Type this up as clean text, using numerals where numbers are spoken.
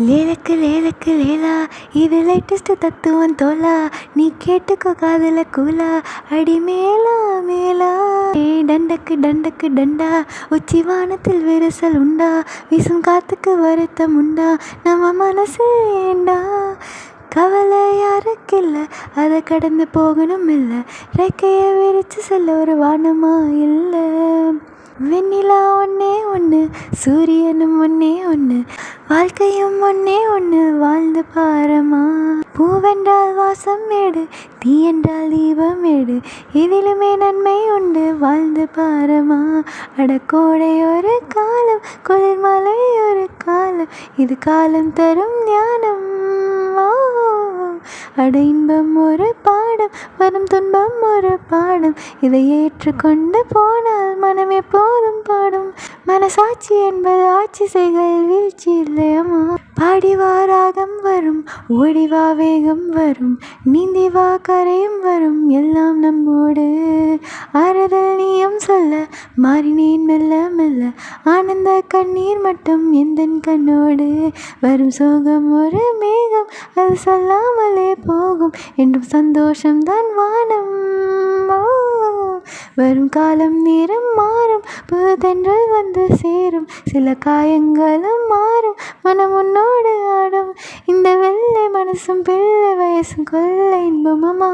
லேலக்கு லேலக்கு லேலா இது லேட்டஸ்ட் தத்துவம் தோலா நீ கேட்டுக்கோ காதல கூலா அடி மேலா மேலா டண்டக்கு டண்டக்கு டண்டா உச்சி வானத்தில் விரிசல் உண்டா வீசும் காத்துக்கு வருத்தம் உண்டா நம்ம மனசு ஏண்டா கவலை யாருக்கில்ல அதை கடந்து போகணும் இல்லை ரெக்கையை விரிச்சு செல்ல ஒரு வானமா இல்லை வெண்ணிலா ஒன்னே ஒன்று சூரியனும் ஒன்னே ஒன்று வாழ்க்கையும் ஒன்னே ஒன்று வாழ்ந்து பாரமா பூவென்றால் வாசம் மேடு தீ என்றால் தீபம் ஏடு இதிலுமே நன்மை உண்டு வாழ்ந்து பாரமா அடக்கோடை ஒரு காலம் குளிர்மலை ஒரு காலம் இது காலம் தரும் ஞானம் அட இன்பம் ஒரு பாடம் வரும் துன்பம் ஒரு பாடம் இதை ஏற்றுக்கொண்டு போனால் மனம் எப்போதும் பாடும் மனசாட்சி என்பது ஆட்சி செய்கையில் வீழ்ச்சி இல்லையம்மா பாடிவா ராகம் வரும் ஓடிவா வேகம் வரும் நீந்திவா கரையும் வரும் எல்லாம் நம்மோடு ஆறுதல் நீயும் சொல்ல மாறினேன் மெல்ல மெல்ல ஆனந்த கண்ணீர் மட்டும் எந்தன் கண்ணோடு வரும் சோகம் ஒரு மேகம் அது சொல்லாமலே போகும் என்றும் சந்தோஷம்தான் வானம் வரும் காலம் நேரம் மாறும் புதென்றல் வந்து சேரும் சில காயங்களும் மாறும் மனம் உன்னோடு ஆடும் இந்த வெள்ளை மனசும் பிள்ளை வயசும் கொள்ளை இன்பமாமா